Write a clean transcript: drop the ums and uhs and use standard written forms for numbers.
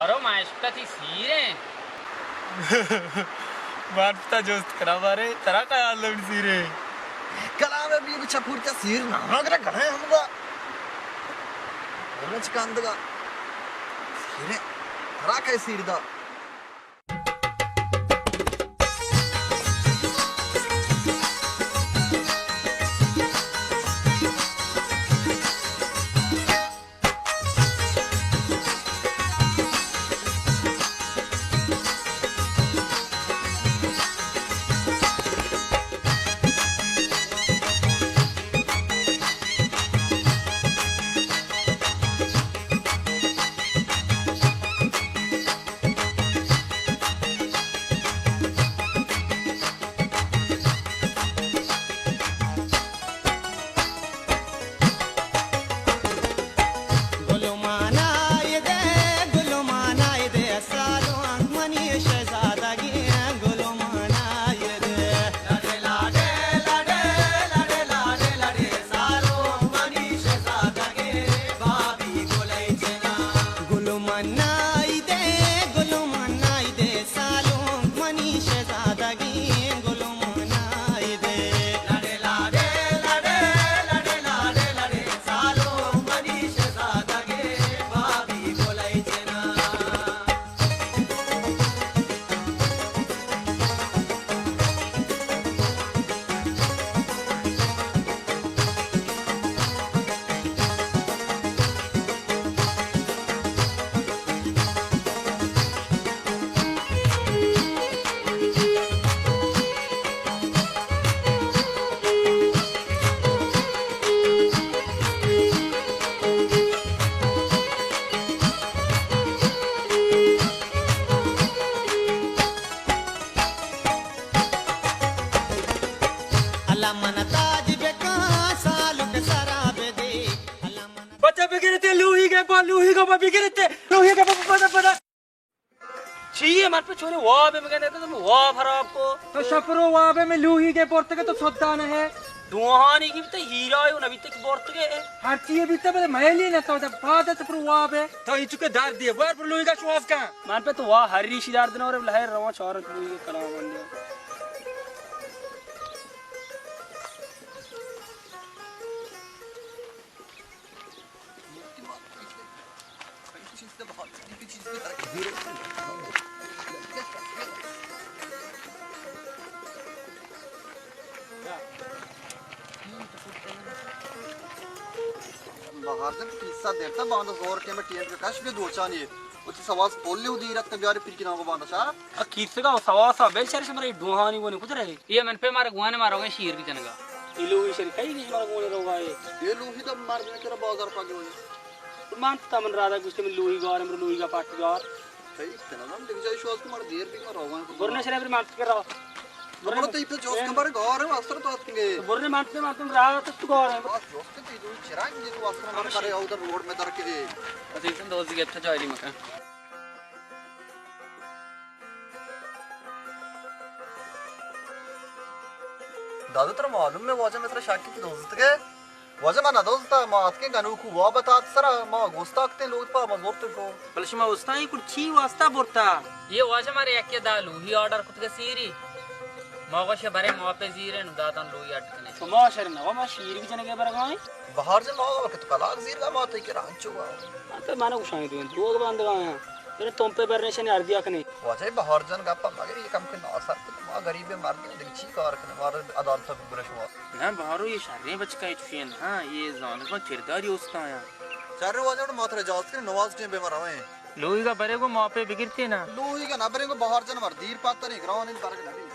Aro maşkati sire. Marta jost karavari tara ka allam sire. Kalame bi bicha purta sir na agara gane hamga. Ona chikandaga. Sire tara ka sir da. लूही का बाबी गिरते लूही का बाबा पता पता चाहिए मत पे छोरे वाह पे मैं कहता तुम वाह भरा आपको तो शपरो वाबे में लूही के पोर्त के तो सौदान है दुहानी की तो हीरा है नबी तक पोर्त के हर चीज भी तब महली न तो जब बाद से पर वाबे तो ये चुके दार दिए बार पर लूही का श्वास का मान पे तो वाह हरी शिदार दिन और लहर रवा चार लूही के कलाम बन गया बाहर से किस्सा देखता बांधा जोर के में टीएन के कश भी दोचानी उची सवास बोलले उदी रत बियारे फिर की ना को बांधा सा किससे का सवास बेचारे से मेरे दुहानी वो नहीं कुछ रहे ये मन पे मारे गुआने मारोगे शीर की जनगा ये लूही शरी कई नहीं मारे गुआने रोगा ये लूही तो मार देने तेरा बाजार पागे हो मानता मन राधा कुछ में लूही गार में लूही का पार्टी गार सही तेना नाम दिख जाए श्वास कुमार देर भी का रोगा बुरने शरीर में मारते कर रहा बुरने तो इतना जोश कुमार गार है वास्तर तो आतंगे बुरने मारते राधा तो तू गार है जोश के तो चिराग जी तो वास्तर मार करे उधर रोड में दर के बस इतने दोस्त की अच्छा जायली मका दादू तेरा मालूम है वाजा में तेरा शाकी की दोस्त के वाजा माना दोस्त मात के गनु को वा बता सरा मा गोस्ताकते लोग पा मजोर तो को बलशमा उस्ता ही कुछ छी वास्ता बोलता ये वाजा मारे एक के दालू ही ऑर्डर कुछ के सीरी मागोशे बारे मां पे जीरे न दातन लूई अटकने तो मां शरण वा मां शीर की जने के बरगाई बाहर से मां के तो कलाक जीर का मात के रांचो वा तो माने उशाई दो लोग बंद गए हैं तेरे तुम पे बरने से अर्धी आखने वाजा बाहर जन गप्पा मगर ये कम के ना सर तो मां गरीब मार के देखी कार के मार अदालत पे बुरश हुआ ना बाहरो ये शर्रे बच का इचफियन हां ये जान को किरदार ही उसका आया चार वाजा तो मात्र जात के नवाज टीम बेमार हुए लूई का बरे को मां पे बिगड़ते ना लूई का ना बरे को बाहर जन मार दीर पाता नहीं ग्राउंड इन बार के नहीं